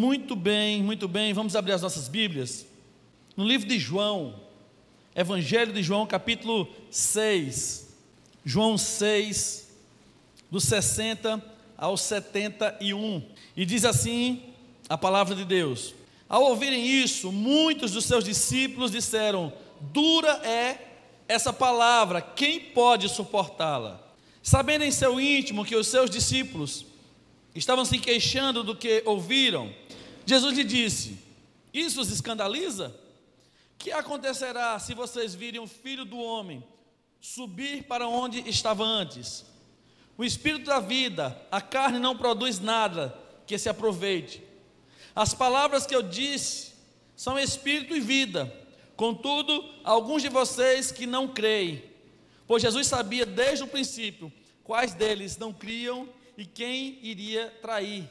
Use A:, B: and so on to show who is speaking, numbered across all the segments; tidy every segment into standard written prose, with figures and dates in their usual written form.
A: Muito bem, muito bem. Vamos abrir as nossas Bíblias no livro de João, Evangelho de João, capítulo 6. João 6, do 60 ao 71. E diz assim a palavra de Deus: ao ouvirem isso, muitos dos seus discípulos disseram: dura é essa palavra, quem pode suportá-la? Sabendo em seu íntimo que os seus discípulos estavam se queixando do que ouviram, Jesus lhe disse: isso os escandaliza? Que acontecerá se vocês virem o Filho do Homem subir para onde estava antes? O Espírito da vida, a carne não produz nada que se aproveite. As palavras que eu disse são espírito e vida. Contudo, alguns de vocês que não creem, pois Jesus sabia desde o princípio quais deles não criam e quem iria trair.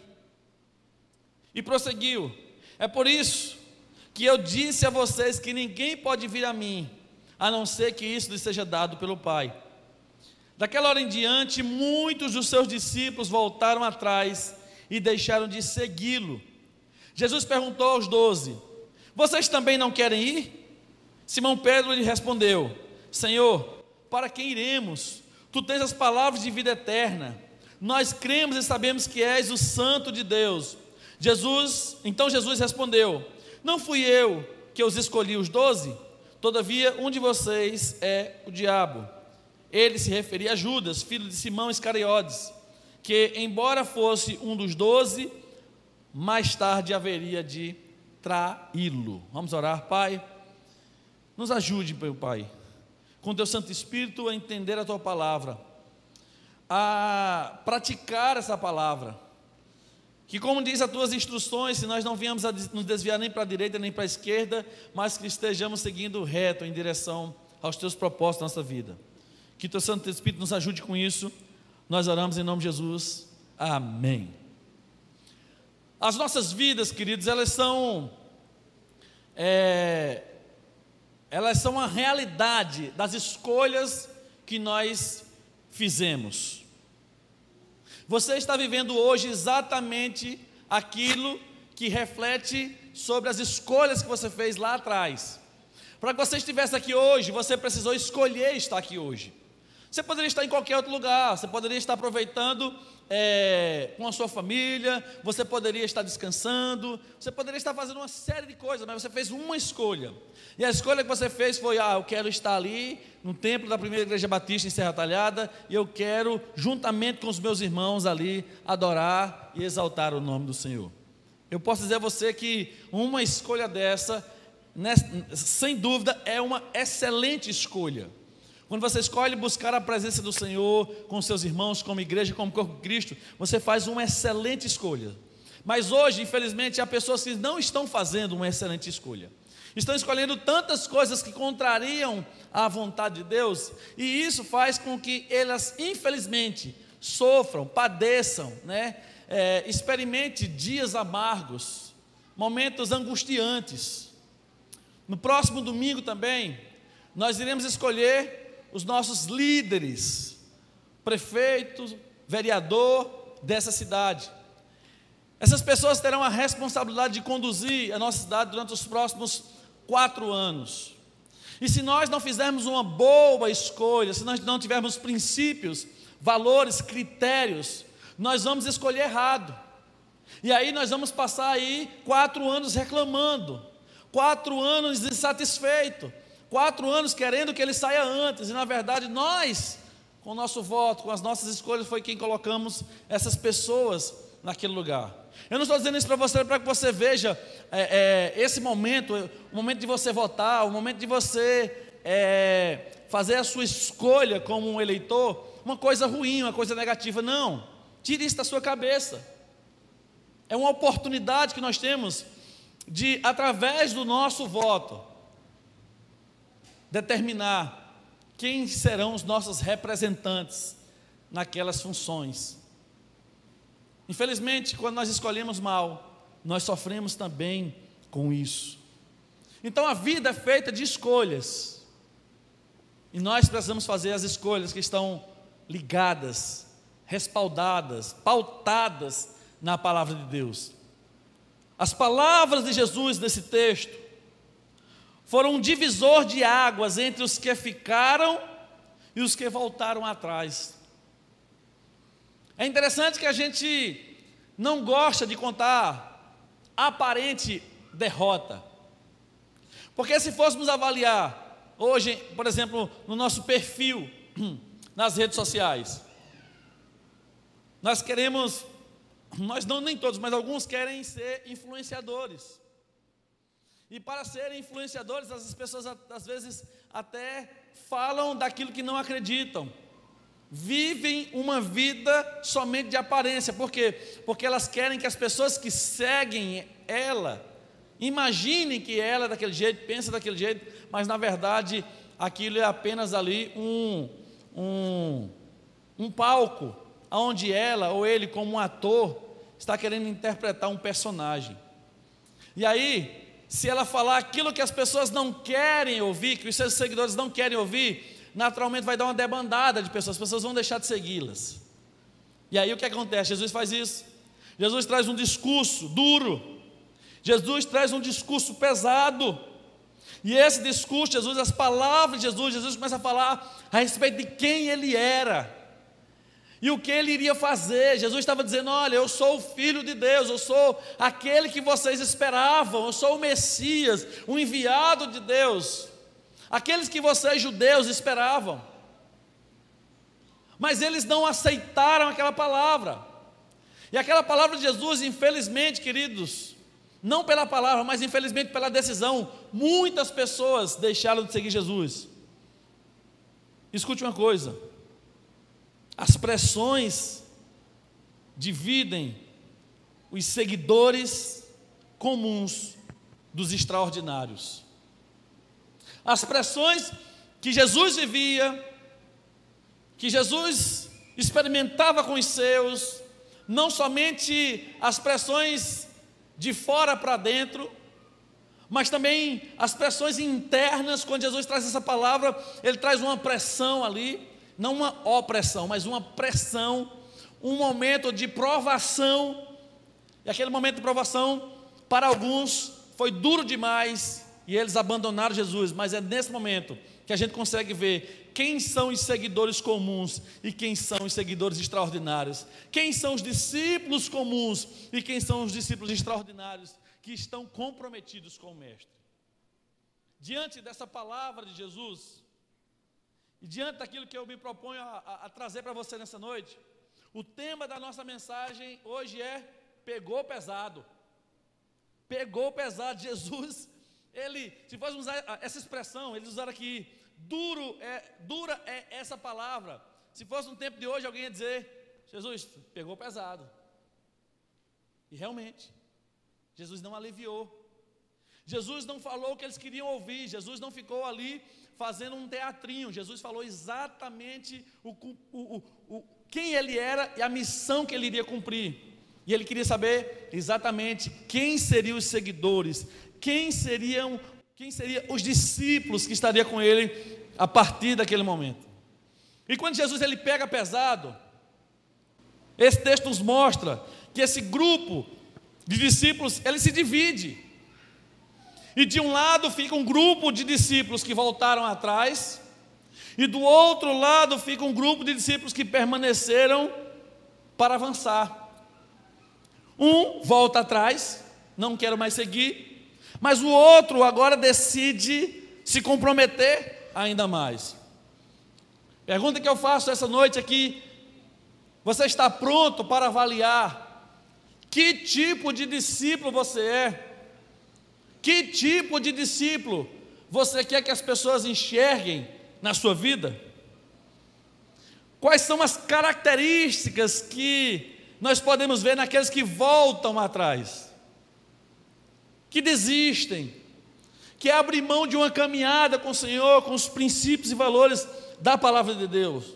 A: E prosseguiu: é por isso que eu disse a vocês que ninguém pode vir a mim, a não ser que isso lhe seja dado pelo Pai. Daquela hora em diante, muitos dos seus discípulos voltaram atrás e deixaram de segui-lo. Jesus perguntou aos 12: vocês também não querem ir? Simão Pedro lhe respondeu: Senhor, para quem iremos? Tu tens as palavras de vida eterna. Nós cremos e sabemos que és o Santo de Deus. Então Jesus respondeu: não fui eu que os escolhi os 12? Todavia um de vocês é o diabo. Ele se referia a Judas, filho de Simão Iscariotes, que embora fosse um dos 12, mais tarde haveria de traí-lo. Vamos orar. Pai, nos ajude, meu Pai, com teu Santo Espírito a entender a tua palavra, a praticar essa palavra, que, como diz as tuas instruções, se nós não viemos a nos desviar nem para a direita nem para a esquerda, mas que estejamos seguindo reto em direção aos teus propósitos na nossa vida. Que teu Santo Espírito nos ajude com isso. Nós oramos em nome de Jesus, amém. As nossas vidas, queridos, elas são a realidade das escolhas que nós fizemos. Você está vivendo hoje exatamente aquilo que reflete sobre as escolhas que você fez lá atrás. Para que você estivesse aqui hoje, você precisou escolher estar aqui hoje. Você poderia estar em qualquer outro lugar, você poderia estar aproveitando com a sua família, você poderia estar descansando, você poderia estar fazendo uma série de coisas, mas você fez uma escolha. E a escolha que você fez foi: eu quero estar ali no templo da primeira igreja batista em Serra Talhada, e eu quero, juntamente com os meus irmãos ali, adorar e exaltar o nome do Senhor. Eu posso dizer a você que uma escolha dessa, sem dúvida, é uma excelente escolha. Quando você escolhe buscar a presença do Senhor com seus irmãos, como igreja, como corpo de Cristo, você faz uma excelente escolha. Mas hoje, infelizmente, há pessoas que não estão fazendo uma excelente escolha. Estão escolhendo tantas coisas que contrariam a vontade de Deus, e isso faz com que elas, infelizmente, sofram, padeçam, experimente dias amargos, momentos angustiantes. No próximo domingo também, nós iremos escolher os nossos líderes, prefeito, vereador dessa cidade. Essas pessoas terão a responsabilidade de conduzir a nossa cidade durante os próximos 4 anos. E se nós não fizermos uma boa escolha, se nós não tivermos princípios, valores, critérios, nós vamos escolher errado. E aí nós vamos passar aí 4 anos reclamando, 4 anos insatisfeito, 4 anos querendo que ele saia antes, e na verdade nós, com o nosso voto, com as nossas escolhas, foi quem colocamos essas pessoas naquele lugar. Eu não estou dizendo isso para que você veja esse momento, o momento de você votar, o momento de você fazer a sua escolha como um eleitor, uma coisa ruim, uma coisa negativa. Não, tire isso da sua cabeça. É uma oportunidade que nós temos de, através do nosso voto, determinar quem serão os nossos representantes naquelas funções. Infelizmente, quando nós escolhemos mal, nós sofremos também com isso. Então a vida é feita de escolhas, e nós precisamos fazer as escolhas que estão ligadas, respaldadas, pautadas na palavra de Deus. As palavras de Jesus nesse texto foram um divisor de águas entre os que ficaram e os que voltaram atrás. É interessante que a gente não gosta de contar aparente derrota, porque se fôssemos avaliar hoje, por exemplo, no nosso perfil nas redes sociais, nós não, nem todos, mas alguns querem ser influenciadores. E para serem influenciadores, as pessoas às vezes até falam daquilo que não acreditam. Vivem uma vida somente de aparência. Por quê? Porque elas querem que as pessoas que seguem ela imaginem que ela é daquele jeito, pensa daquele jeito, mas na verdade aquilo é apenas ali um palco, onde ela ou ele, como um ator, está querendo interpretar um personagem. E aí, se ela falar aquilo que as pessoas não querem ouvir, que os seus seguidores não querem ouvir, naturalmente vai dar uma debandada de pessoas, as pessoas vão deixar de segui-las. E aí o que acontece? Jesus faz isso. Jesus traz um discurso duro, Jesus traz um discurso pesado, e esse discurso, as palavras de Jesus começa a falar a respeito de quem ele era e o que ele iria fazer. Jesus estava dizendo: olha, eu sou o Filho de Deus, eu sou aquele que vocês esperavam, eu sou o Messias, o enviado de Deus, aqueles que vocês judeus esperavam. Mas eles não aceitaram aquela palavra, e aquela palavra de Jesus, infelizmente, queridos, não pela palavra, mas infelizmente pela decisão, muitas pessoas deixaram de seguir Jesus. Escute uma coisa: as pressões dividem os seguidores comuns dos extraordinários. As pressões que Jesus vivia, que Jesus experimentava com os seus, não somente as pressões de fora para dentro, mas também as pressões internas. Quando Jesus traz essa palavra, ele traz uma pressão ali, não uma opressão, mas uma pressão, um momento de provação. E aquele momento de provação, para alguns, foi duro demais, e eles abandonaram Jesus. Mas é nesse momento que a gente consegue ver quem são os seguidores comuns e quem são os seguidores extraordinários, quem são os discípulos comuns e quem são os discípulos extraordinários que estão comprometidos com o Mestre. Diante dessa palavra de Jesus, e diante daquilo que eu me proponho a trazer para você nessa noite, o tema da nossa mensagem hoje é: pegou pesado. Pegou pesado. Jesus, se fôssemos usar essa expressão, eles usaram aqui, dura é essa palavra. Se fosse no tempo de hoje, alguém ia dizer: Jesus, pegou pesado. E realmente, Jesus não aliviou. Jesus não falou o que eles queriam ouvir. Jesus não ficou ali fazendo um teatrinho. Jesus falou exatamente quem ele era e a missão que ele iria cumprir. E ele queria saber exatamente quem seriam os seguidores, quem seriam os discípulos que estariam com ele a partir daquele momento. E quando Jesus ele pega pesado, esse texto nos mostra que esse grupo de discípulos, ele se divide. E de um lado fica um grupo de discípulos que voltaram atrás, e do outro lado fica um grupo de discípulos que permaneceram para avançar. Um volta atrás, não quero mais seguir, mas o outro agora decide se comprometer ainda mais. Pergunta que eu faço essa noite aqui: você está pronto para avaliar que tipo de discípulo você é? Que tipo de discípulo você quer que as pessoas enxerguem na sua vida? Quais são as características que nós podemos ver naqueles que voltam atrás, que desistem, que abrem mão de uma caminhada com o Senhor, com os princípios e valores da palavra de Deus?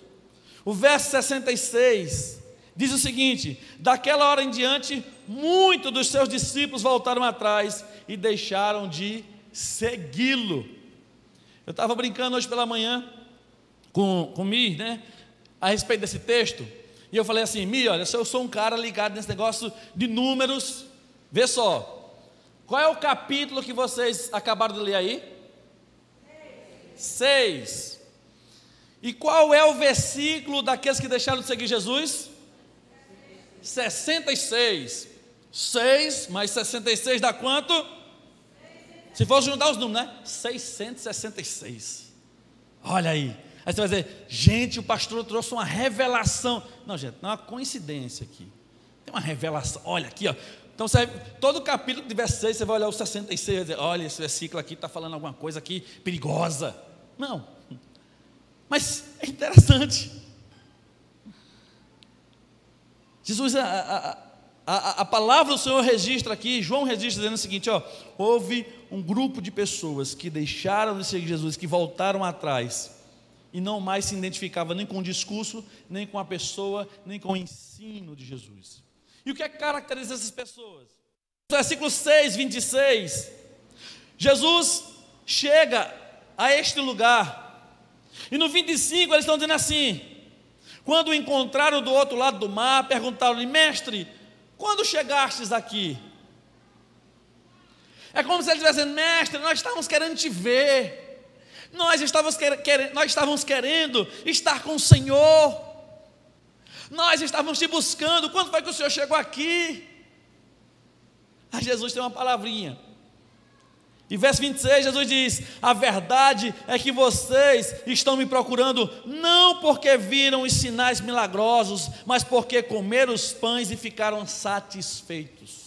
A: O verso 66 diz o seguinte: daquela hora em diante, muitos dos seus discípulos voltaram atrás e deixaram de segui-lo. Eu estava brincando hoje pela manhã com Mi, a respeito desse texto, e eu falei assim: Mi, olha, eu sou um cara ligado nesse negócio de números. Vê só, Qual é o capítulo que vocês acabaram de ler aí? 6. E qual é o versículo daqueles que deixaram de seguir Jesus? 66. 6 mais 66 dá quanto? Se for juntar os números, né? 666. Olha aí. Aí você vai dizer, gente, o pastor trouxe uma revelação. Não, gente, não é uma coincidência aqui. Tem uma revelação. Olha aqui, ó. Então, todo capítulo que tiver 6, você vai olhar o 66 e vai dizer, olha, esse versículo aqui está falando alguma coisa aqui perigosa. Não. Mas é interessante. Jesus, a palavra do Senhor registra aqui, João registra dizendo o seguinte, ó, houve um grupo de pessoas que deixaram de seguir Jesus, que voltaram atrás, e não mais se identificava nem com o discurso, nem com a pessoa, nem com o ensino de Jesus. E o que é que caracteriza essas pessoas? No versículo 6, 26, Jesus chega a este lugar, e no 25 eles estão dizendo assim, quando o encontraram do outro lado do mar, perguntaram-lhe, mestre, quando chegastes aqui? É como se eles dissessem, mestre, nós estávamos querendo te ver, nós estávamos querendo estar com o Senhor, nós estávamos te buscando, quando foi que o Senhor chegou aqui? Aí Jesus tem uma palavrinha, e verso 26, Jesus diz, a verdade é que vocês estão me procurando, não porque viram os sinais milagrosos, mas porque comeram os pães e ficaram satisfeitos.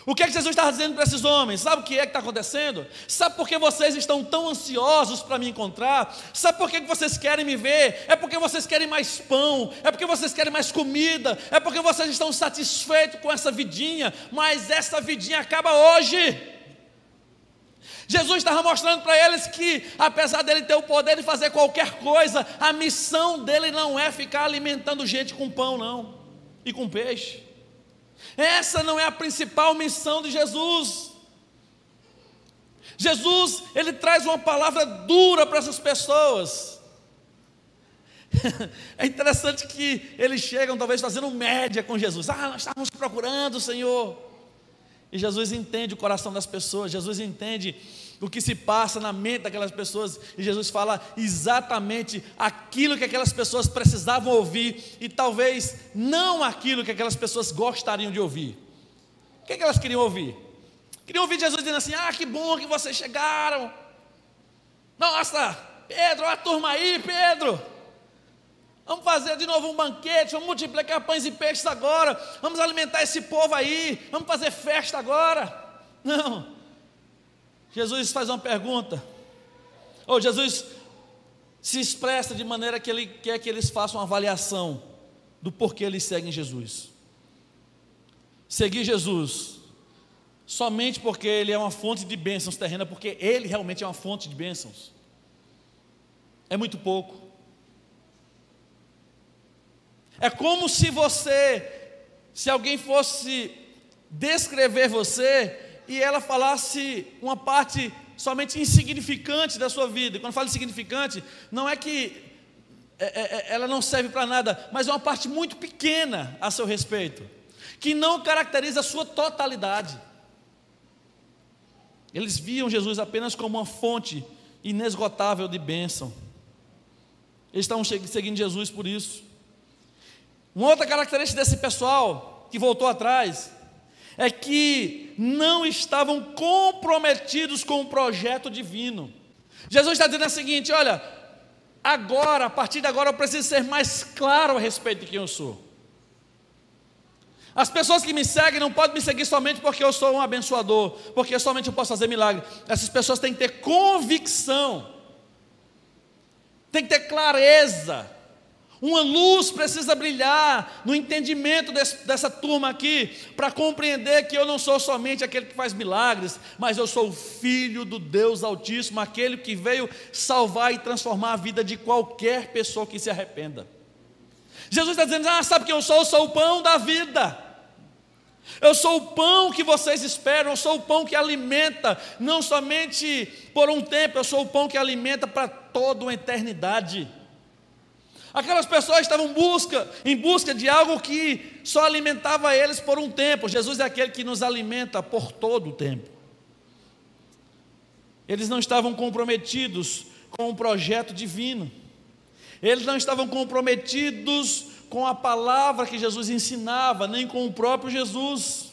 A: O que é que Jesus está dizendo para esses homens? Sabe o que é que está acontecendo? Sabe por que vocês estão tão ansiosos para me encontrar? Sabe por que vocês querem me ver? É porque vocês querem mais pão, é porque vocês querem mais comida, é porque vocês estão satisfeitos com essa vidinha, mas essa vidinha acaba hoje. Jesus estava mostrando para eles que, apesar dele ter o poder de fazer qualquer coisa, a missão dele não é ficar alimentando gente com pão, não, e com peixe. Essa não é a principal missão de Jesus. Jesus, ele traz uma palavra dura para essas pessoas. É interessante que eles chegam talvez fazendo média com Jesus. Nós estávamos procurando o Senhor. E Jesus entende o coração das pessoas, Jesus entende o que se passa na mente daquelas pessoas, e Jesus fala exatamente aquilo que aquelas pessoas precisavam ouvir, e talvez não aquilo que aquelas pessoas gostariam de ouvir. O que é que elas queriam ouvir? Queriam ouvir Jesus dizendo assim, que bom que vocês chegaram, nossa, Pedro, olha a turma aí, Pedro, vamos fazer de novo um banquete, vamos multiplicar pães e peixes agora, vamos alimentar esse povo aí, vamos fazer festa agora. Não, Jesus faz uma pergunta, ou Jesus se expressa de maneira que ele quer que eles façam uma avaliação do porquê eles seguem Jesus. Seguir Jesus somente porque ele é uma fonte de bênçãos terrena, porque ele realmente é uma fonte de bênçãos, é muito pouco. É como se alguém fosse descrever você e ela falasse uma parte somente insignificante da sua vida. E quando falo insignificante, não é que ela não serve para nada, mas é uma parte muito pequena a seu respeito, que não caracteriza a sua totalidade. Eles viam Jesus apenas como uma fonte inesgotável de bênção. Eles estavam seguindo Jesus por isso. Uma outra característica desse pessoal que voltou atrás é que não estavam comprometidos com o projeto divino. Jesus está dizendo o seguinte, olha, agora, a partir de agora eu preciso ser mais claro a respeito de quem eu sou. As pessoas que me seguem não podem me seguir somente porque eu sou um abençoador, porque somente eu posso fazer milagre. Essas pessoas têm que ter convicção, têm que ter clareza. Uma luz precisa brilhar no entendimento dessa turma aqui, para compreender que eu não sou somente aquele que faz milagres, mas eu sou o Filho do Deus Altíssimo, aquele que veio salvar e transformar a vida de qualquer pessoa que se arrependa. Jesus está dizendo, sabe quem eu sou? Eu sou o pão da vida. Eu sou o pão que vocês esperam, eu sou o pão que alimenta, não somente por um tempo, eu sou o pão que alimenta para toda uma eternidade. Aquelas pessoas estavam em busca de algo que só alimentava eles por um tempo. Jesus é aquele que nos alimenta por todo o tempo. Eles não estavam comprometidos com o projeto divino. Eles não estavam comprometidos com a palavra que Jesus ensinava, nem com o próprio Jesus.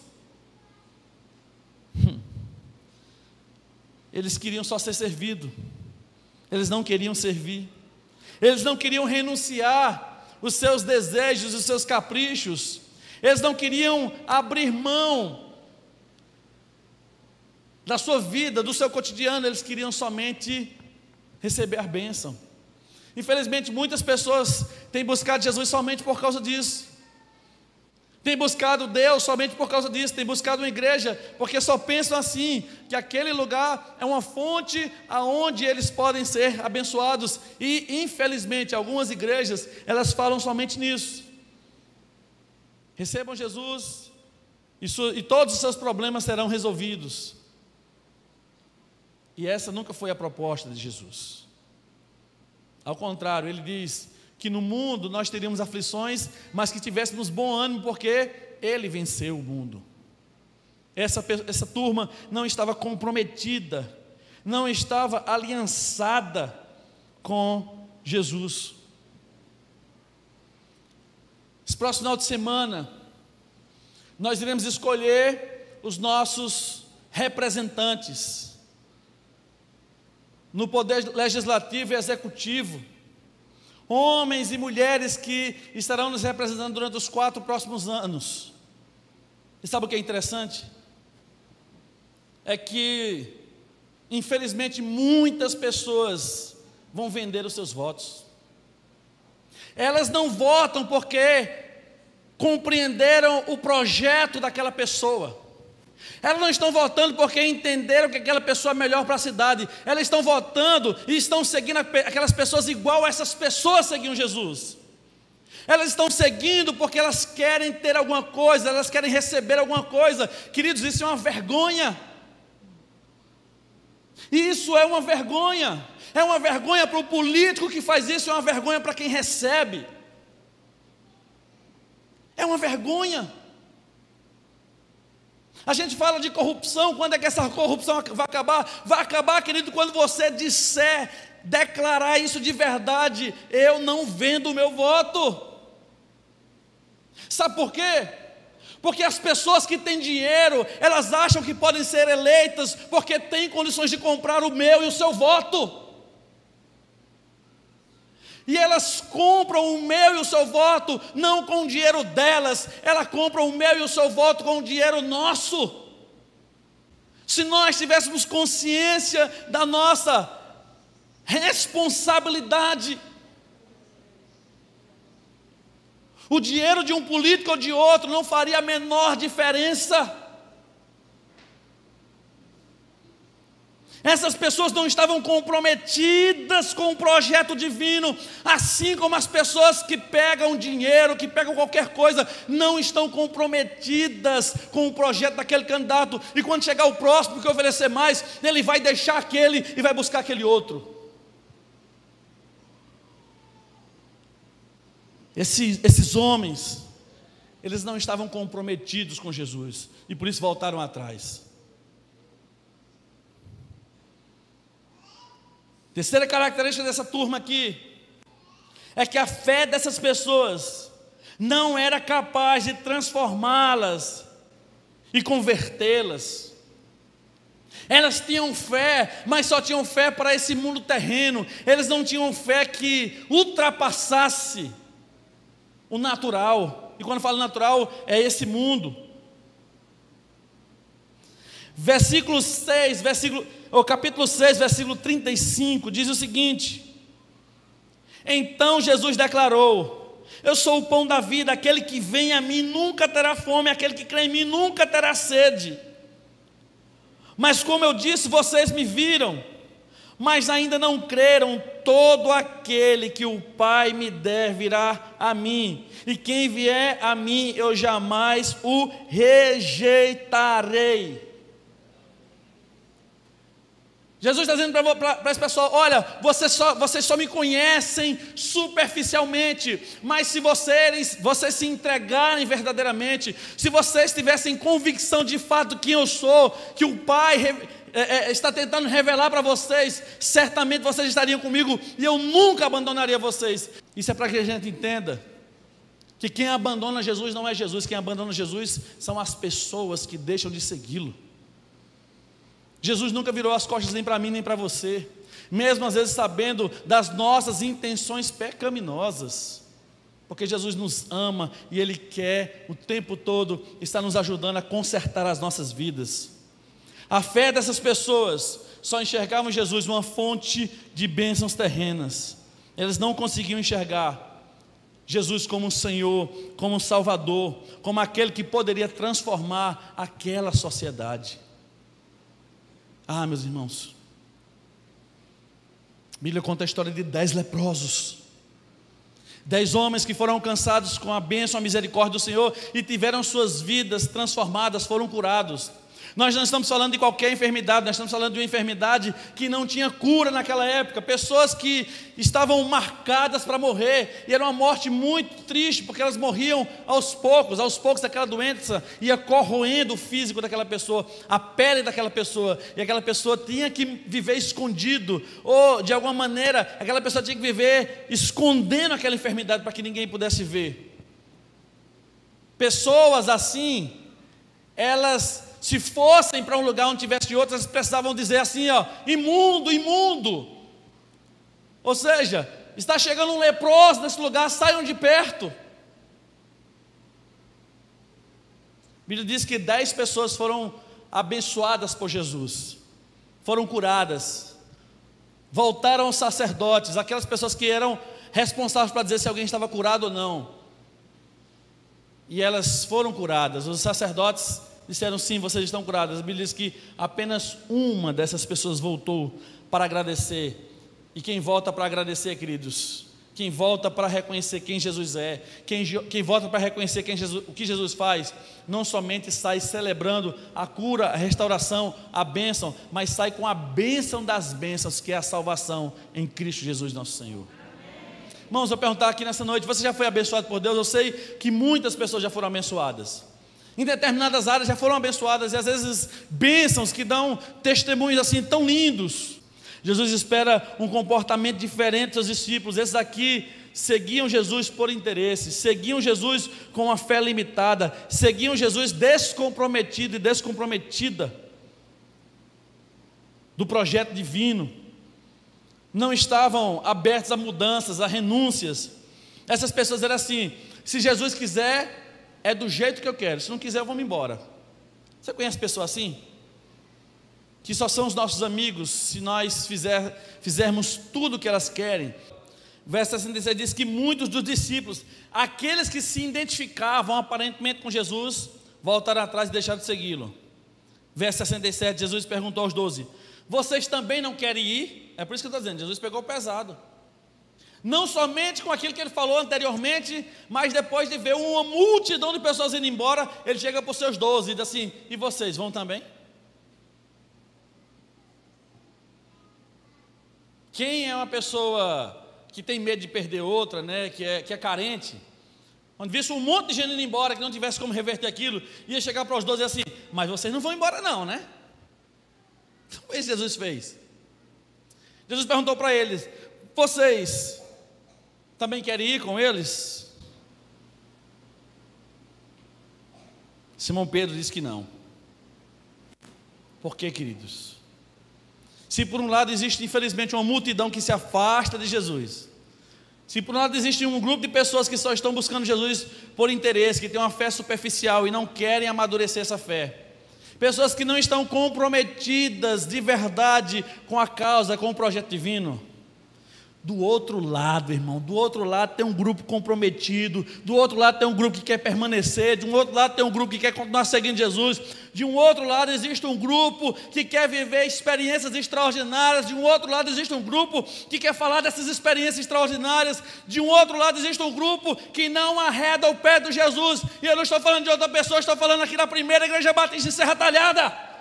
A: Eles queriam só ser servidos. Eles não queriam servir. Eles não queriam renunciar os seus desejos, os seus caprichos. Eles não queriam abrir mão da sua vida, do seu cotidiano. Eles queriam somente receber a bênção. Infelizmente, muitas pessoas têm buscado Jesus somente por causa disso. Tem buscado Deus somente por causa disso. Tem buscado uma igreja porque só pensam assim, que aquele lugar é uma fonte aonde eles podem ser abençoados. E infelizmente algumas igrejas, elas falam somente nisso. Recebam Jesus e todos os seus problemas serão resolvidos. E essa nunca foi a proposta de Jesus. Ao contrário, ele diz que no mundo nós teríamos aflições, mas que tivéssemos bom ânimo, porque Ele venceu o mundo. Essa turma não estava comprometida, não estava aliançada com Jesus. Esse próximo final de semana, nós iremos escolher os nossos representantes no poder legislativo e executivo. Homens e mulheres que estarão nos representando durante os 4 próximos anos. E sabe o que é interessante? É que, infelizmente, muitas pessoas vão vender os seus votos. Elas não votam porque compreenderam o projeto daquela pessoa. Elas não estão votando porque entenderam que aquela pessoa é melhor para a cidade. Elas estão votando e estão seguindo aquelas pessoas igual essas pessoas seguiam Jesus. Elas estão seguindo porque elas querem ter alguma coisa, elas querem receber alguma coisa. Queridos, isso é uma vergonha. Isso é uma vergonha. É uma vergonha para o político que faz isso, é uma vergonha para quem recebe. É uma vergonha. A gente fala de corrupção. Quando é que essa corrupção vai acabar? Vai acabar, querido, quando você declarar isso de verdade. Eu não vendo o meu voto. Sabe por quê? Porque as pessoas que têm dinheiro, elas acham que podem ser eleitas porque têm condições de comprar o meu e o seu voto. E elas compram o meu e o seu voto não com o dinheiro delas, elas compram o meu e o seu voto com o dinheiro nosso. Se nós tivéssemos consciência da nossa responsabilidade, o dinheiro de um político ou de outro não faria a menor diferença. Essas pessoas não estavam comprometidas com o projeto divino, assim como as pessoas que pegam dinheiro, que pegam qualquer coisa, não estão comprometidas com o projeto daquele candidato, e quando chegar o próximo que oferecer mais, ele vai deixar aquele e vai buscar aquele outro. Esses homens, eles não estavam comprometidos com Jesus, e por isso voltaram atrás. Terceira característica dessa turma aqui é que a fé dessas pessoas não era capaz de transformá-las e convertê-las. Elas tinham fé, mas só tinham fé para esse mundo terreno. Eles não tinham fé que ultrapassasse o natural. E quando eu falo natural, é esse mundo. Capítulo 6, versículo 35, diz o seguinte: então Jesus declarou: eu sou o pão da vida, aquele que vem a mim nunca terá fome, aquele que crê em mim nunca terá sede. Mas como eu disse, vocês me viram, mas ainda não creram. Todo aquele que o Pai me der virá a mim, e quem vier a mim eu jamais o rejeitarei. Jesus está dizendo para esse pessoal: olha, vocês só me conhecem superficialmente, mas se vocês se entregarem verdadeiramente, se vocês tivessem convicção de fato quem eu sou, que o Pai está tentando revelar para vocês, certamente vocês estariam comigo e eu nunca abandonaria vocês. Isso é para que a gente entenda que quem abandona Jesus não é Jesus, quem abandona Jesus são as pessoas que deixam de segui-lo. Jesus nunca virou as costas nem para mim nem para você, mesmo às vezes sabendo das nossas intenções pecaminosas, porque Jesus nos ama e Ele quer o tempo todo estar nos ajudando a consertar as nossas vidas. A fé dessas pessoas só enxergavam em Jesus uma fonte de bênçãos terrenas. Eles não conseguiam enxergar Jesus como um Senhor, como um Salvador, como aquele que poderia transformar aquela sociedade. Ah, meus irmãos, a Bíblia conta a história de 10 leprosos, 10 homens que foram alcançados com a bênção, a misericórdia do Senhor e tiveram suas vidas transformadas, foram curados. Nós não estamos falando de qualquer enfermidade, nós estamos falando de uma enfermidade que não tinha cura naquela época, pessoas que estavam marcadas para morrer, e era uma morte muito triste, porque elas morriam aos poucos aquela doença ia corroendo o físico daquela pessoa, a pele daquela pessoa, e aquela pessoa tinha que viver escondido, ou de alguma maneira, aquela pessoa tinha que viver escondendo aquela enfermidade para que ninguém pudesse ver. Pessoas assim, elas, se fossem para um lugar onde tivesse outras, precisavam dizer assim, ó: imundo, imundo. Ou seja, está chegando um leproso nesse lugar, saiam de perto. A Bíblia diz que 10 pessoas foram abençoadas por Jesus, foram curadas, voltaram aos sacerdotes, aquelas pessoas que eram responsáveis para dizer se alguém estava curado ou não, e elas foram curadas. Os sacerdotes disseram: sim, vocês estão curadas. A Bíblia diz que apenas uma dessas pessoas voltou para agradecer. E quem volta para agradecer, queridos, quem volta para reconhecer quem Jesus é, quem volta para reconhecer o que Jesus faz, não somente sai celebrando a cura, a restauração, a bênção, mas sai com a bênção das bênçãos, que é a salvação em Cristo Jesus nosso Senhor. Irmãos, eu vou perguntar aqui nessa noite: você já foi abençoado por Deus? Eu sei que muitas pessoas já foram abençoadas, em determinadas áreas já foram abençoadas, e às vezes bênçãos que dão testemunhos assim tão lindos. Jesus espera um comportamento diferente dos seus discípulos. Esses aqui seguiam Jesus por interesse, seguiam Jesus com uma fé limitada, seguiam Jesus descomprometido e descomprometida do projeto divino, não estavam abertos a mudanças, a renúncias. Essas pessoas eram assim: se Jesus quiser, é do jeito que eu quero, se não quiser eu vou me embora. Você conhece pessoas assim? Que só são os nossos amigos se nós fizermos tudo o que elas querem. Verso 66 diz que muitos dos discípulos, aqueles que se identificavam aparentemente com Jesus, voltaram atrás e deixaram de segui-lo. Verso 67, Jesus perguntou aos 12: vocês também não querem ir? É por isso que eu estou dizendo, Jesus pegou pesado. Não somente com aquilo que ele falou anteriormente, mas depois de ver uma multidão de pessoas indo embora, ele chega para os seus 12 e diz assim: e vocês vão também? Quem é uma pessoa que tem medo de perder outra, né, que é carente, quando visse um monte de gente indo embora, que não tivesse como reverter aquilo, ia chegar para os 12 e dizer assim: mas vocês não vão embora não, né? Então foi isso que Jesus fez. Jesus perguntou para eles: vocês também querem ir com eles? Simão Pedro disse que não. Por quê, queridos? Se por um lado existe infelizmente uma multidão que se afasta de Jesus, se por um lado existe um grupo de pessoas que só estão buscando Jesus por interesse, que tem uma fé superficial e não querem amadurecer essa fé, pessoas que não estão comprometidas de verdade com a causa, com o projeto divino, do outro lado, irmão, do outro lado tem um grupo comprometido, do outro lado tem um grupo que quer permanecer, de um outro lado tem um grupo que quer continuar seguindo Jesus, de um outro lado existe um grupo que quer viver experiências extraordinárias, de um outro lado existe um grupo que quer falar dessas experiências extraordinárias, de um outro lado existe um grupo que não arreda o pé de Jesus. E eu não estou falando de outra pessoa, estou falando aqui da primeira igreja batista em Serra Talhada.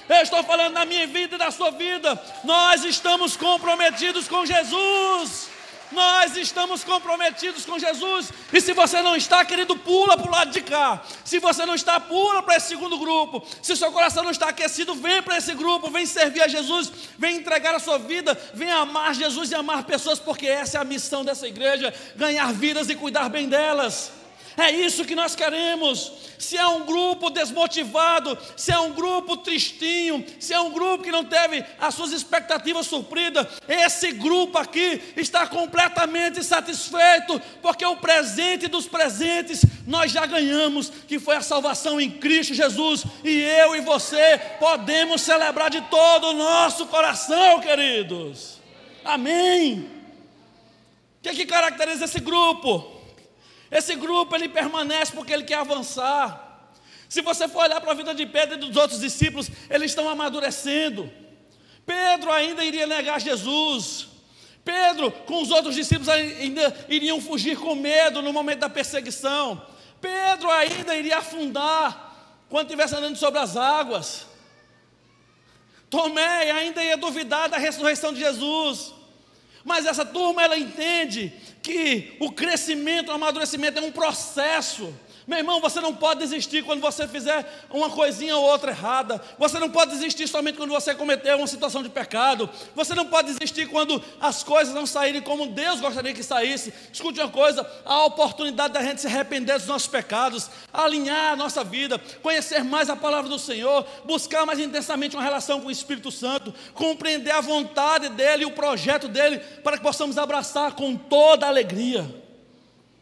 A: Eu estou falando da minha vida e da sua vida. Nós estamos comprometidos com Jesus. Nós estamos comprometidos com Jesus. E se você não está, querido, pula para o lado de cá. Se você não está, pula para esse segundo grupo. Se seu coração não está aquecido, vem para esse grupo. Vem servir a Jesus, vem entregar a sua vida, vem amar Jesus e amar pessoas, porque essa é a missão dessa igreja: ganhar vidas e cuidar bem delas. É isso que nós queremos. Se é um grupo desmotivado, se é um grupo tristinho, se é um grupo que não teve as suas expectativas supridas, esse grupo aqui está completamente satisfeito, porque o presente dos presentes nós já ganhamos, que foi a salvação em Cristo Jesus, e eu e você podemos celebrar de todo o nosso coração, queridos. Amém. O que caracteriza esse grupo? Esse grupo, ele permanece porque ele quer avançar. Se você for olhar para a vida de Pedro e dos outros discípulos, eles estão amadurecendo. Pedro ainda iria negar Jesus. Pedro, com os outros discípulos, ainda iriam fugir com medo no momento da perseguição. Pedro ainda iria afundar quando estivesse andando sobre as águas. Tomé ainda ia duvidar da ressurreição de Jesus. Mas essa turma, ela entende que o crescimento, o amadurecimento é um processo. Meu irmão, você não pode desistir quando você fizer uma coisinha ou outra errada. Você não pode desistir somente quando você cometeu uma situação de pecado. Você não pode desistir quando as coisas não saírem como Deus gostaria que saísse. Escute uma coisa: a oportunidade da gente se arrepender dos nossos pecados, alinhar a nossa vida, conhecer mais a palavra do Senhor, buscar mais intensamente uma relação com o Espírito Santo, compreender a vontade dEle e o projeto dEle, para que possamos abraçar com toda a alegria.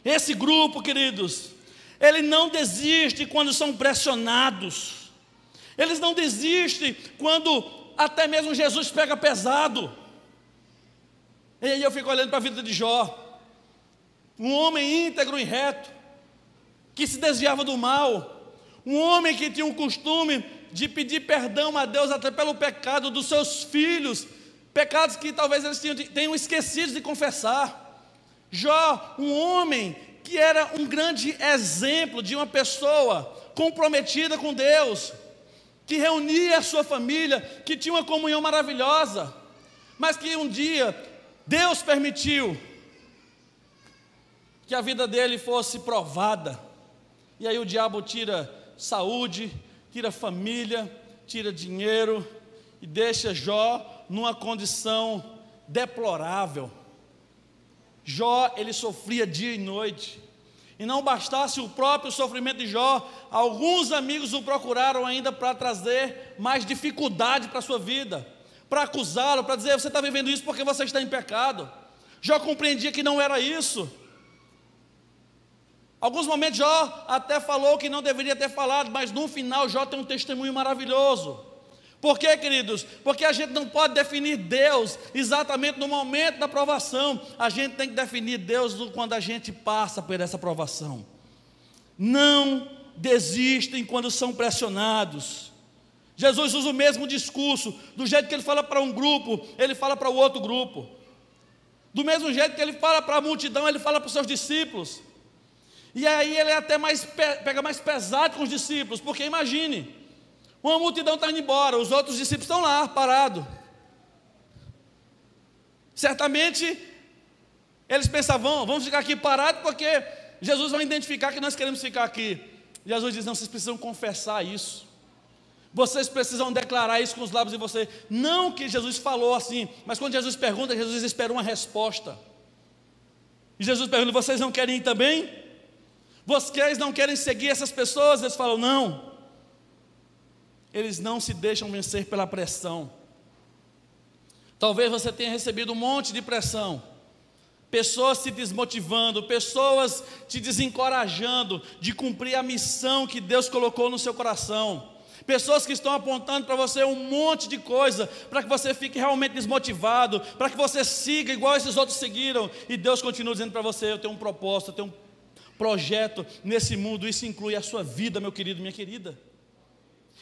A: Esse grupo, queridos, ele não desiste quando são pressionados. Eles não desistem quando até mesmo Jesus pega pesado. E aí eu fico olhando para a vida de Jó, um homem íntegro e reto, que se desviava do mal, um homem que tinha um costume de pedir perdão a Deus até pelo pecado dos seus filhos, pecados que talvez eles tenham esquecido de confessar. Jó, um homem que era um grande exemplo de uma pessoa comprometida com Deus, que reunia a sua família, que tinha uma comunhão maravilhosa, mas que um dia Deus permitiu que a vida dele fosse provada, e aí o diabo tira saúde, tira família, tira dinheiro, e deixa Jó numa condição deplorável. Jó, ele sofria dia e noite, e não bastasse o próprio sofrimento de Jó, alguns amigos o procuraram ainda para trazer mais dificuldade para a sua vida, para acusá-lo, para dizer: você está vivendo isso porque você está em pecado. Jó compreendia que não era isso. Alguns momentos Jó até falou que não deveria ter falado, mas no final Jó tem um testemunho maravilhoso. Por quê, queridos? Porque a gente não pode definir Deus exatamente no momento da provação. A gente tem que definir Deus quando a gente passa por essa provação. Não desistem quando são pressionados. Jesus usa o mesmo discurso. Do jeito que ele fala para um grupo, ele fala para o outro grupo. Do mesmo jeito que ele fala para a multidão, ele fala para os seus discípulos. E aí ele é até pega mais pesado com os discípulos, porque imagine, uma multidão está indo embora, os outros discípulos estão lá, parados. Certamente, eles pensavam: vamos ficar aqui parados, porque Jesus vai identificar que nós queremos ficar aqui. Jesus diz: não, vocês precisam confessar isso. Vocês precisam declarar isso com os lábios de vocês. Não que Jesus falou assim, mas quando Jesus pergunta, Jesus espera uma resposta. E Jesus pergunta: vocês não querem ir também? Vocês não querem seguir essas pessoas? Eles falam: não. Eles não se deixam vencer pela pressão. Talvez você tenha recebido um monte de pressão, pessoas te desmotivando, pessoas te desencorajando de cumprir a missão que Deus colocou no seu coração, pessoas que estão apontando para você um monte de coisa, para que você fique realmente desmotivado, para que você siga igual esses outros seguiram, e Deus continua dizendo para você: eu tenho um propósito, eu tenho um projeto nesse mundo. Isso inclui a sua vida, meu querido, minha querida.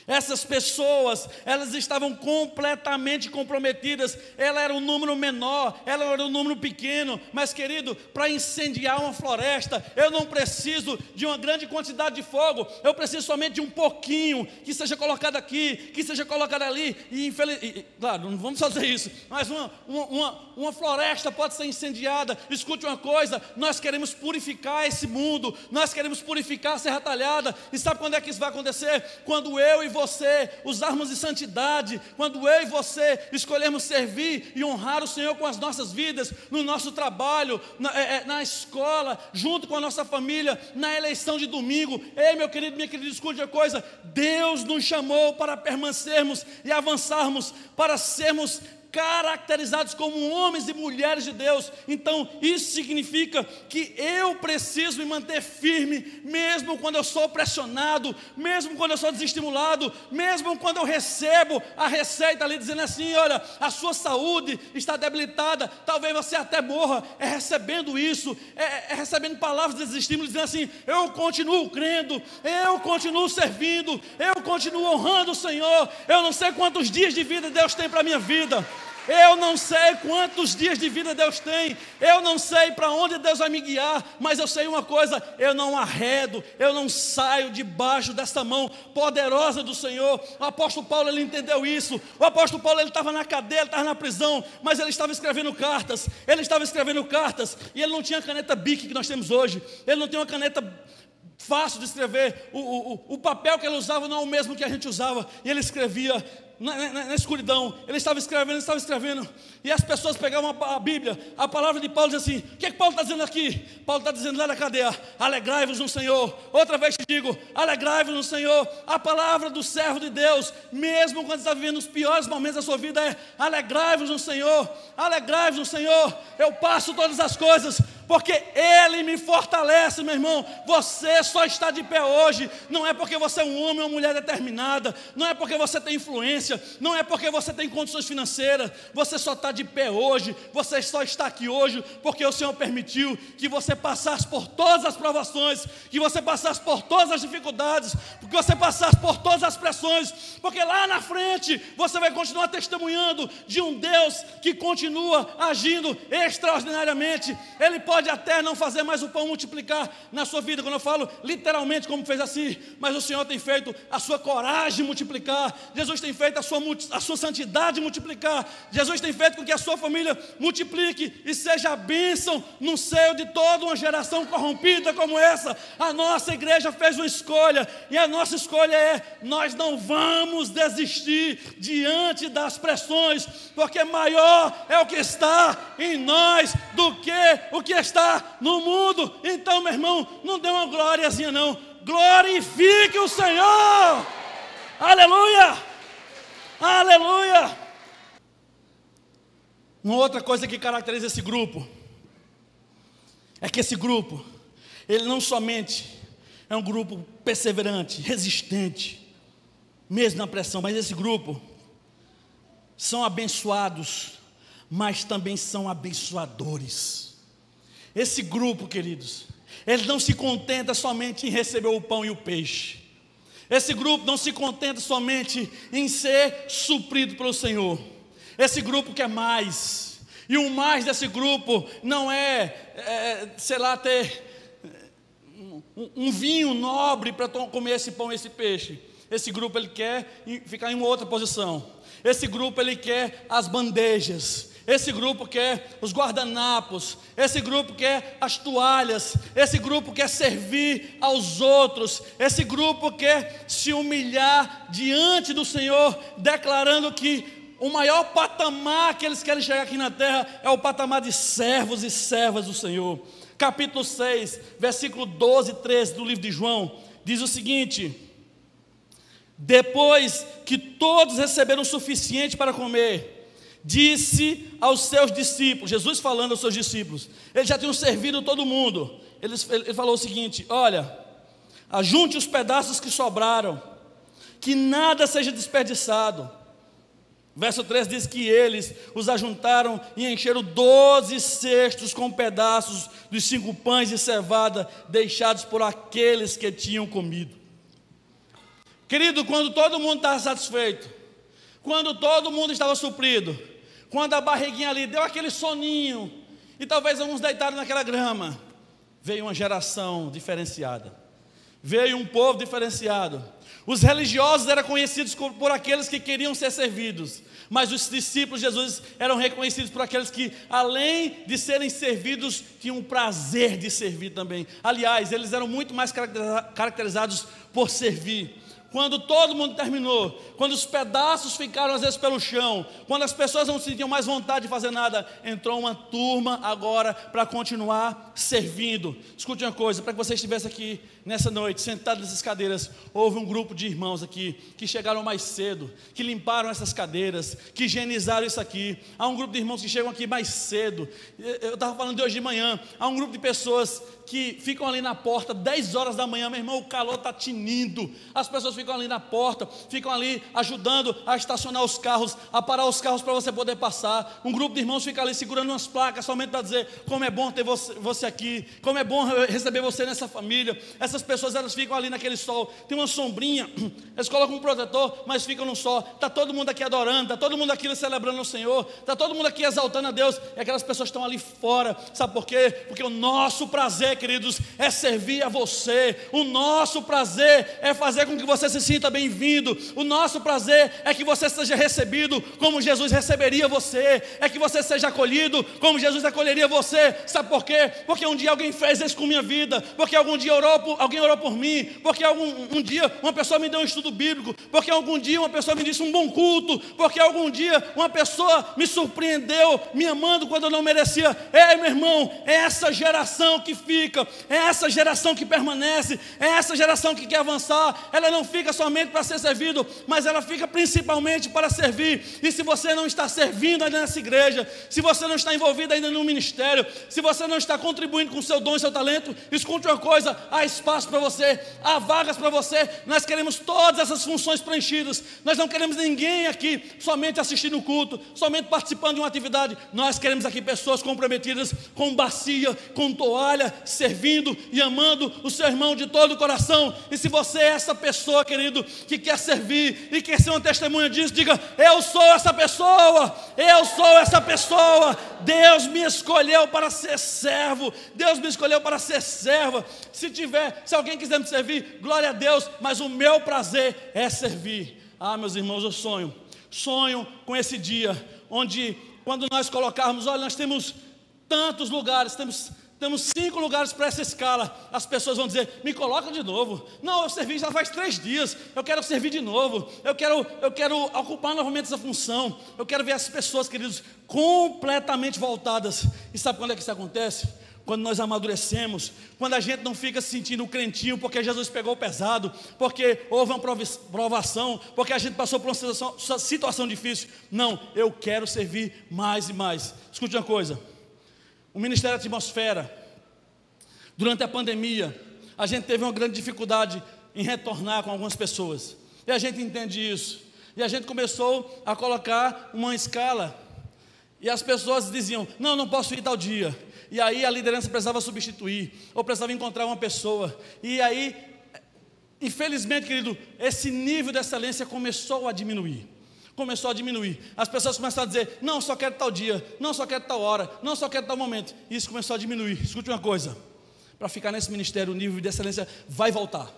A: Essas pessoas, elas estavam completamente comprometidas. Ela era um número menor, ela era um número pequeno. Mas, querido, para incendiar uma floresta, eu não preciso de uma grande quantidade de fogo. Eu preciso somente de um pouquinho, que seja colocado aqui, que seja colocado ali. Claro, não vamos fazer isso, mas uma floresta pode ser incendiada. Escute uma coisa, nós queremos purificar esse mundo, nós queremos purificar a Serra Talhada. E sabe quando é que isso vai acontecer? Quando eu e você usarmos de santidade, quando eu e você escolhermos servir e honrar o Senhor com as nossas vidas, no nosso trabalho, na escola, junto com a nossa família, na eleição de domingo. Ei, meu querido, minha querida, escute uma coisa: Deus nos chamou para permanecermos e avançarmos, para sermos caracterizados como homens e mulheres de Deus. Então isso significa que eu preciso me manter firme, mesmo quando eu sou pressionado, mesmo quando eu sou desestimulado, mesmo quando eu recebo a receita ali dizendo assim: olha, a sua saúde está debilitada, talvez você até morra. É recebendo isso, é recebendo palavras de desestímulo, dizendo assim: eu continuo crendo, eu continuo servindo, eu continuo honrando o Senhor. Eu não sei quantos dias de vida Deus tem para a minha vida, eu não sei quantos dias de vida Deus tem, eu não sei para onde Deus vai me guiar, mas eu sei uma coisa: eu não arredo, eu não saio debaixo dessa mão poderosa do Senhor. O apóstolo Paulo, ele entendeu isso. O apóstolo Paulo, ele estava na cadeia, ele estava na prisão, mas ele estava escrevendo cartas, e ele não tinha a caneta Bic que nós temos hoje, ele não tinha uma caneta fácil de escrever. O papel que ele usava não é o mesmo que a gente usava, e ele escrevia na escuridão. Ele estava escrevendo, e as pessoas pegavam a Bíblia, a palavra de Paulo, e diziam assim: o que é que Paulo está dizendo aqui? Paulo está dizendo lá na cadeia: alegrai-vos no Senhor. Outra vez te digo: alegrai-vos no Senhor. A palavra do servo de Deus, mesmo quando está vivendo os piores momentos da sua vida, é: alegrai-vos no Senhor, alegrai-vos no Senhor. Eu passo todas as coisas, porque Ele me fortalece, meu irmão. Você só está de pé hoje, não é porque você é um homem ou uma mulher determinada, não é porque você tem influência, não é porque você tem condições financeiras. Você só está de pé hoje, você só está aqui hoje porque o Senhor permitiu que você passasse por todas as provações, que você passasse por todas as dificuldades, que você passasse por todas as pressões, porque lá na frente você vai continuar testemunhando de um Deus que continua agindo extraordinariamente. Ele pode até não fazer mais o pão multiplicar na sua vida, quando eu falo literalmente como fez assim, mas o Senhor tem feito a sua coragem multiplicar. Jesus tem feito a sua santidade multiplicar. Jesus tem feito com que a sua família multiplique e seja a bênção no seio de toda uma geração corrompida como essa. A nossa igreja fez uma escolha, e a nossa escolha é: nós não vamos desistir diante das pressões, porque maior é o que está em nós do que o que está no mundo. Então, meu irmão, não dê uma glóriazinha não, glorifique o Senhor. Aleluia, aleluia. Uma outra coisa que caracteriza esse grupo é que esse grupo, ele não somente é um grupo perseverante, resistente, mesmo na pressão, mas esse grupo são abençoados, mas também são abençoadores. Esse grupo, queridos, ele não se contenta somente em receber o pão e o peixe. Esse grupo não se contenta somente em ser suprido pelo Senhor. Esse grupo quer mais. E o mais desse grupo não sei lá, ter um vinho nobre para comer esse pão e esse peixe. Esse grupo, ele quer ficar em uma outra posição. Esse grupo, ele quer as bandejas. Esse grupo quer os guardanapos. Esse grupo quer as toalhas. Esse grupo quer servir aos outros. Esse grupo quer se humilhar diante do Senhor, declarando que o maior patamar que eles querem chegar aqui na terra é o patamar de servos e servas do Senhor. Capítulo 6, versículo 12 e 13 do livro de João, diz o seguinte: depois que todos receberam o suficiente para comer, disse aos seus discípulos, Jesus falando aos seus discípulos, eles já tinham servido todo mundo, ele falou o seguinte: olha, ajunte os pedaços que sobraram, que nada seja desperdiçado. Verso 3 diz que eles os ajuntaram e encheram 12 cestos com pedaços dos 5 pães de cevada deixados por aqueles que tinham comido. Querido, quando todo mundo estava satisfeito, quando todo mundo estava suprido, quando a barriguinha ali deu aquele soninho, e talvez alguns deitaram naquela grama, veio uma geração diferenciada, veio um povo diferenciado. Os religiosos eram conhecidos por aqueles que queriam ser servidos, mas os discípulos de Jesus eram reconhecidos por aqueles que, além de serem servidos, tinham o prazer de servir também. Aliás, eles eram muito mais caracterizados por servir. Quando todo mundo terminou, quando os pedaços ficaram às vezes pelo chão, quando as pessoas não sentiam mais vontade de fazer nada, entrou uma turma agora para continuar servindo. Escute uma coisa, para que você estivesse aqui nessa noite, sentado nessas cadeiras, houve um grupo de irmãos aqui, que chegaram mais cedo, que limparam essas cadeiras, que higienizaram isso aqui. Há um grupo de irmãos que chegam aqui mais cedo. Eu estava falando de hoje de manhã, há um grupo de pessoas que ficam ali na porta, 10 horas da manhã, meu irmão, o calor está tinindo, as pessoas ficam ali na porta, ficam ali ajudando a estacionar os carros, a parar os carros para você poder passar. Um grupo de irmãos fica ali segurando umas placas, somente para dizer como é bom ter você aqui, como é bom receber você nessa família. Essas pessoas, elas ficam ali naquele sol, tem uma sombrinha, eles colocam um protetor, mas ficam no sol. Está todo mundo aqui adorando, está todo mundo aqui celebrando o Senhor, está todo mundo aqui exaltando a Deus, e aquelas pessoas estão ali fora. Sabe por quê? Porque o nosso prazer, queridos, é servir a você. O nosso prazer é fazer com que você se sinta bem-vindo. O nosso prazer é que você seja recebido como Jesus receberia você, é que você seja acolhido como Jesus acolheria você. Sabe por quê? Porque um dia alguém fez isso com minha vida, porque algum dia alguém orou por mim, porque um dia uma pessoa me deu um estudo bíblico, porque algum dia uma pessoa me disse um bom culto, porque algum dia uma pessoa me surpreendeu me amando quando eu não merecia. Ei, meu irmão, é essa geração que fica, é essa geração que permanece, é essa geração que quer avançar. Ela não fica somente para ser servido, mas ela fica principalmente para servir. E se você não está servindo ainda nessa igreja, se você não está envolvido ainda no ministério, se você não está contribuindo com o seu dom e seu talento, escute uma coisa: há espaço para você, há vagas para você. Nós queremos todas essas funções preenchidas. Nós não queremos ninguém aqui somente assistindo o culto, somente participando de uma atividade. Nós queremos aqui pessoas comprometidas com bacia, com toalha, servindo e amando o seu irmão de todo o coração. E se você é essa pessoa, querido, que quer servir e quer ser uma testemunha disso, diga: eu sou essa pessoa, eu sou essa pessoa. Deus me escolheu para ser servo, Deus me escolheu para ser serva. Se alguém quiser me servir, glória a Deus, mas o meu prazer é servir. Ah, meus irmãos, eu sonho com esse dia, onde quando nós colocarmos, olha, nós temos tantos lugares, temos 5 lugares para essa escala, as pessoas vão dizer: me coloca de novo. Não, eu servi já faz 3 dias, eu quero servir de novo, eu quero ocupar novamente essa função. Eu quero ver as pessoas, queridos, completamente voltadas. E sabe quando é que isso acontece? Quando nós amadurecemos, quando a gente não fica se sentindo um crentinho porque Jesus pegou pesado, porque houve uma provação, porque a gente passou por uma situação difícil. Não, eu quero servir mais e mais. Escute uma coisa: o Ministério da Atmosfera, durante a pandemia, a gente teve uma grande dificuldade em retornar com algumas pessoas, e a gente entende isso, e a gente começou a colocar uma escala, e as pessoas diziam: não posso ir tal dia, e aí a liderança precisava substituir, ou precisava encontrar uma pessoa, e aí, infelizmente, querido, esse nível de excelência começou a diminuir. As pessoas começaram a dizer: não, só quero tal dia, não, só quero tal hora, não, só quero tal momento. E isso começou a diminuir. Escute uma coisa: para ficar nesse ministério, o nível de excelência vai voltar.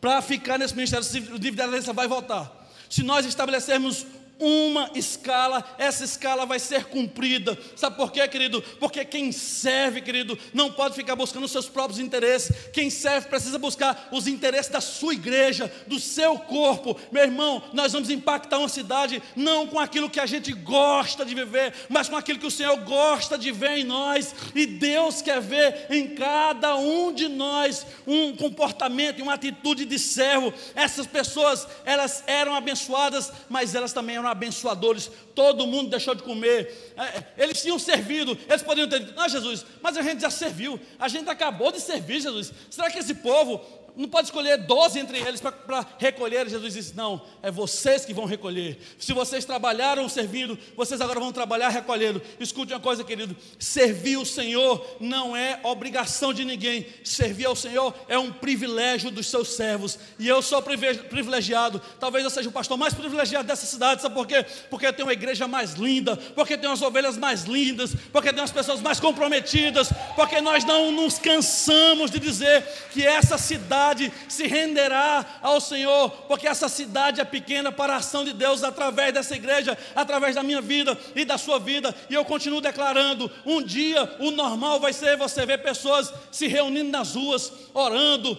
A: Para ficar nesse ministério, o nível de excelência vai voltar. Se nós estabelecermos uma escala, essa escala vai ser cumprida. Sabe por quê, querido? Porque quem serve, querido, não pode ficar buscando os seus próprios interesses. Quem serve precisa buscar os interesses da sua igreja, do seu corpo. Meu irmão, nós vamos impactar uma cidade não com aquilo que a gente gosta de viver, mas com aquilo que o Senhor gosta de ver em nós. E Deus quer ver em cada um de nós um comportamento e uma atitude de servo. Essas pessoas, elas eram abençoadas, mas elas também eram abençoadores. Todo mundo deixou de comer, eles tinham servido, eles poderiam ter dito: não, Jesus, mas a gente já serviu, a gente acabou de servir, Jesus. Será que esse povo, não pode escolher 12 entre eles para recolher. Jesus disse: não, é vocês que vão recolher. Se vocês trabalharam servindo, vocês agora vão trabalhar recolhendo. Escute uma coisa, querido: servir o Senhor não é obrigação de ninguém. Servir ao Senhor é um privilégio dos seus servos. E eu sou privilegiado. Talvez eu seja o pastor mais privilegiado dessa cidade. Sabe por quê? Porque tem uma igreja mais linda, porque tem umas ovelhas mais lindas, porque tem umas pessoas mais comprometidas, porque nós não nos cansamos de dizer que essa cidade se renderá ao Senhor, porque essa cidade é pequena para a ação de Deus através dessa igreja, através da minha vida e da sua vida. E eu continuo declarando: um dia o normal vai ser você ver pessoas se reunindo nas ruas, orando,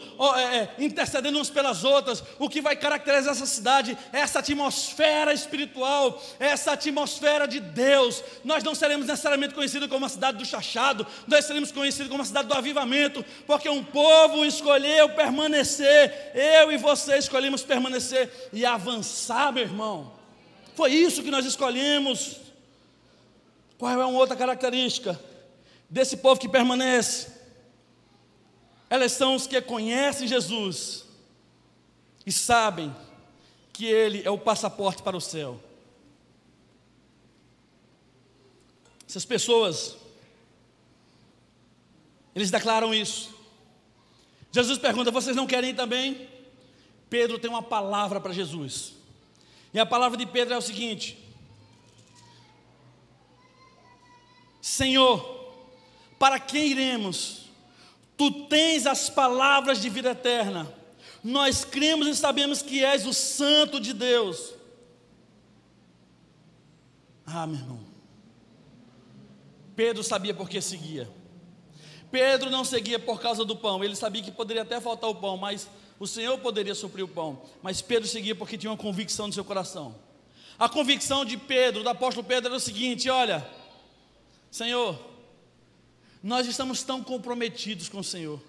A: intercedendo umas pelas outras. O que vai caracterizar essa cidade é essa atmosfera espiritual, essa atmosfera de Deus. Nós não seremos necessariamente conhecidos como a cidade do chachado, nós seremos conhecidos como a cidade do avivamento, porque um povo escolheu permanecer. Eu e você escolhemos permanecer e avançar, meu irmão. Foi isso que nós escolhemos. Qual é uma outra característica desse povo que permanece? Elas são os que conhecem Jesus e sabem que Ele é o passaporte para o céu. Essas pessoas, eles declaram isso. Jesus pergunta: vocês não querem ir também? Pedro tem uma palavra para Jesus. E a palavra de Pedro é o seguinte: Senhor, para quem iremos? Tu tens as palavras de vida eterna. Nós cremos e sabemos que és o Santo de Deus. Meu irmão, Pedro sabia por que seguia. Pedro não seguia por causa do pão. Ele sabia que poderia até faltar o pão, mas o Senhor poderia suprir o pão. Mas Pedro seguia porque tinha uma convicção no seu coração. A convicção de Pedro, do apóstolo Pedro, era o seguinte: olha, Senhor, nós estamos tão comprometidos com o Senhor.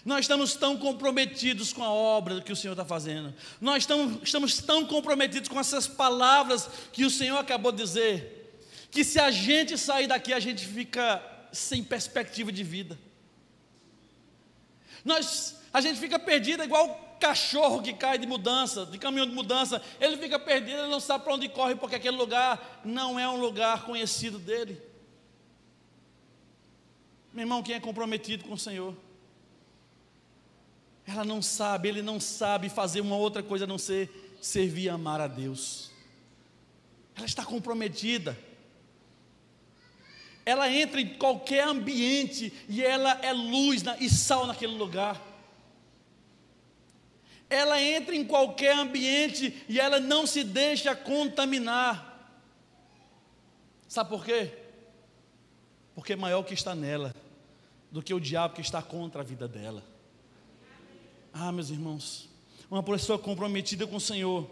A: Nós estamos tão comprometidos com a obra que o Senhor está fazendo. Nós estamos tão comprometidos com essas palavras que o Senhor acabou de dizer, que se a gente sair daqui, a gente fica sem perspectiva de vida. A gente fica perdido igual cachorro que cai de mudança, de caminhão de mudança. Ele fica perdido, ele não sabe para onde corre, porque aquele lugar não é um lugar conhecido dele. Meu irmão, quem é comprometido com o Senhor, ele não sabe fazer uma outra coisa a não ser servir e amar a Deus. Ela está comprometida. Ela entra em qualquer ambiente e ela é luz e sal naquele lugar. Ela entra em qualquer ambiente e ela não se deixa contaminar. Sabe por quê? Porque é maior o que está nela do que o diabo que está contra a vida dela. Meus irmãos, uma pessoa comprometida com o Senhor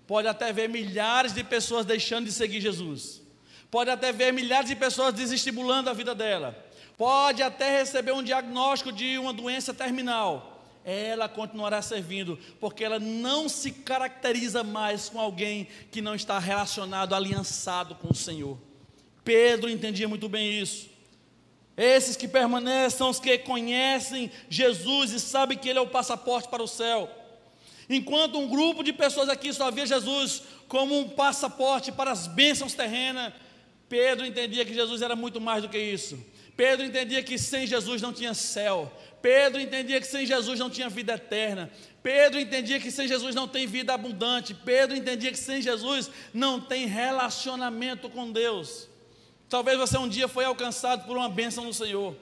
A: pode até ver milhares de pessoas deixando de seguir Jesus. Pode até ver milhares de pessoas desestimulando a vida dela. Pode até receber um diagnóstico de uma doença terminal. Ela continuará servindo, porque ela não se caracteriza mais com alguém que não está relacionado, aliançado com o Senhor. Pedro entendia muito bem isso. Esses que permanecem são os que conhecem Jesus e sabem que Ele é o passaporte para o céu. Enquanto um grupo de pessoas aqui só via Jesus como um passaporte para as bênçãos terrenas, Pedro entendia que Jesus era muito mais do que isso. Pedro entendia que sem Jesus não tinha céu. Pedro entendia que sem Jesus não tinha vida eterna. Pedro entendia que sem Jesus não tem vida abundante. Pedro entendia que sem Jesus não tem relacionamento com Deus. Talvez você um dia foi alcançado por uma bênção do Senhor.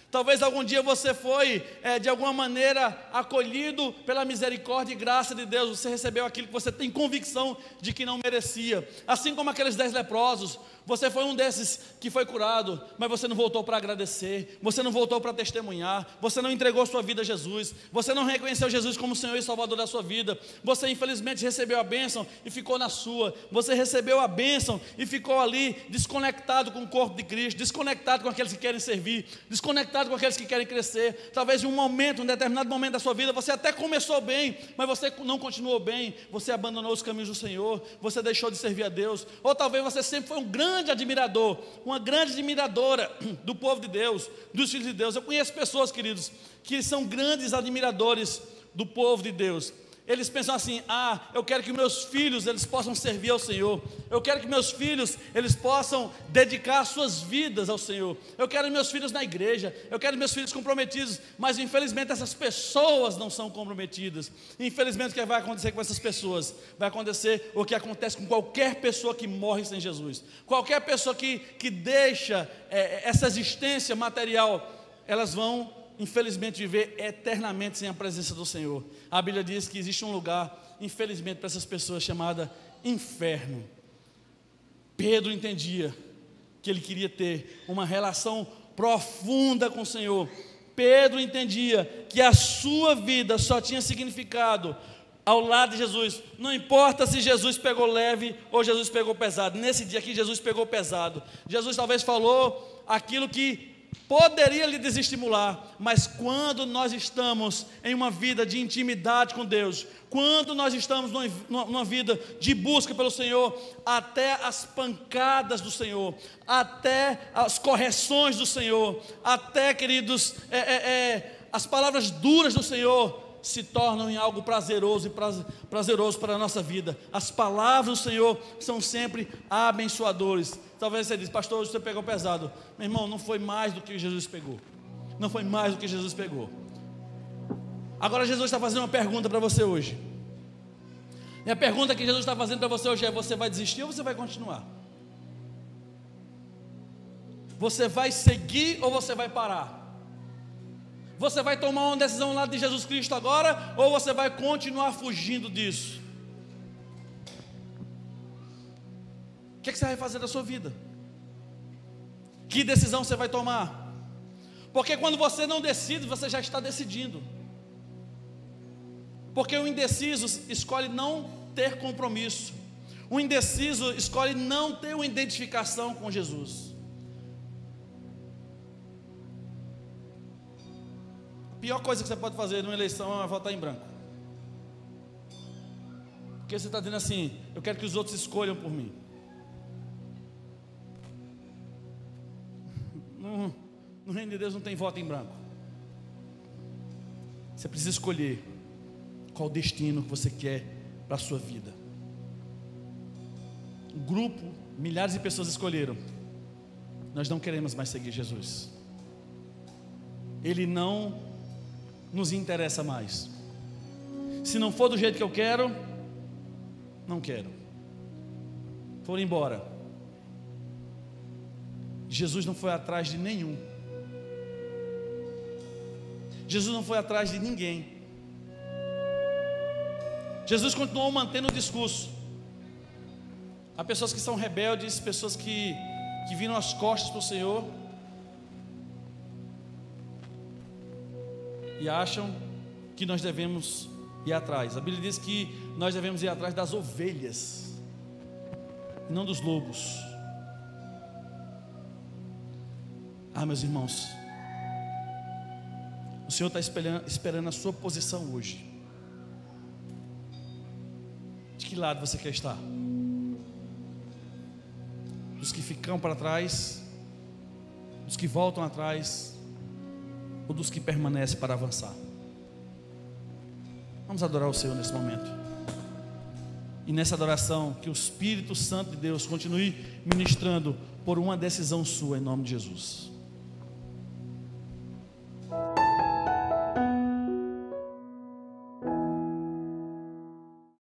A: Talvez algum dia você foi, de alguma maneira, acolhido pela misericórdia e graça de Deus. Você recebeu aquilo que você tem convicção de que não merecia. Assim como aqueles 10 leprosos, você foi um desses que foi curado, mas você não voltou para agradecer, você não voltou para testemunhar, você não entregou sua vida a Jesus, você não reconheceu Jesus como Senhor e Salvador da sua vida. Você infelizmente recebeu a bênção e ficou na sua. Você recebeu a bênção e ficou ali desconectado com o corpo de Cristo, desconectado com aqueles que querem servir, desconectado cuidado com aqueles que querem crescer. Talvez em um determinado momento da sua vida, você até começou bem, mas você não continuou bem, você abandonou os caminhos do Senhor, você deixou de servir a Deus. Ou talvez você sempre foi um grande admirador, uma grande admiradora do povo de Deus, dos filhos de Deus. Eu conheço pessoas, queridos, que são grandes admiradores do povo de Deus. Eles pensam assim: eu quero que meus filhos eles possam servir ao Senhor. Eu quero que meus filhos eles possam dedicar suas vidas ao Senhor. Eu quero meus filhos na igreja. Eu quero meus filhos comprometidos. Mas infelizmente essas pessoas não são comprometidas. Infelizmente o que vai acontecer com essas pessoas? Vai acontecer o que acontece com qualquer pessoa que morre sem Jesus. Qualquer pessoa que deixa essa existência material, elas vão infelizmente viver eternamente sem a presença do Senhor. A Bíblia diz que existe um lugar, infelizmente, para essas pessoas chamado inferno. Pedro entendia que ele queria ter uma relação profunda com o Senhor. Pedro entendia que a sua vida só tinha significado ao lado de Jesus. Não importa se Jesus pegou leve ou Jesus pegou pesado. Nesse dia aqui Jesus pegou pesado. Jesus talvez falou aquilo que poderia lhe desestimular, mas quando nós estamos em uma vida de intimidade com Deus, quando nós estamos numa vida de busca pelo Senhor, até as pancadas do Senhor, até as correções do Senhor, até, queridos, as palavras duras do Senhor se tornam em algo prazeroso e prazeroso para a nossa vida. As palavras do Senhor são sempre abençoadores. Talvez você diz: pastor, hoje você pegou pesado. Meu irmão, não foi mais do que Jesus pegou. Não foi mais do que Jesus pegou. Agora Jesus está fazendo uma pergunta para você hoje. E a pergunta que Jesus está fazendo para você hoje é: você vai desistir ou você vai continuar? Você vai seguir ou você vai parar? Você vai tomar uma decisão ao lado de Jesus Cristo agora, ou você vai continuar fugindo disso? O que você vai fazer da sua vida? Que decisão você vai tomar? Porque quando você não decide, você já está decidindo. Porque o indeciso escolhe não ter compromisso. O indeciso escolhe não ter uma identificação com Jesus. A pior coisa que você pode fazer numa eleição é votar em branco. Porque você está dizendo assim: eu quero que os outros escolham por mim. No reino de Deus não tem voto em branco. Você precisa escolher qual o destino que você quer para a sua vida. Um grupo, milhares de pessoas escolheram: nós não queremos mais seguir Jesus. Ele não nos interessa mais. Se não for do jeito que eu quero, não quero. Foram embora. Jesus não foi atrás de nenhum. Jesus não foi atrás de ninguém. Jesus continuou mantendo o discurso. Há pessoas que são rebeldes, pessoas que viram as costas para o Senhor e acham que nós devemos ir atrás. A Bíblia diz que nós devemos ir atrás das ovelhas, não dos lobos. Meus irmãos, o Senhor está esperando a sua posição hoje. De que lado você quer estar? Dos que ficam para trás, dos que voltam atrás, ou dos que permanecem para avançar? Vamos adorar o Senhor nesse momento. E nessa adoração, que o Espírito Santo de Deus continue ministrando por uma decisão sua, em nome de Jesus.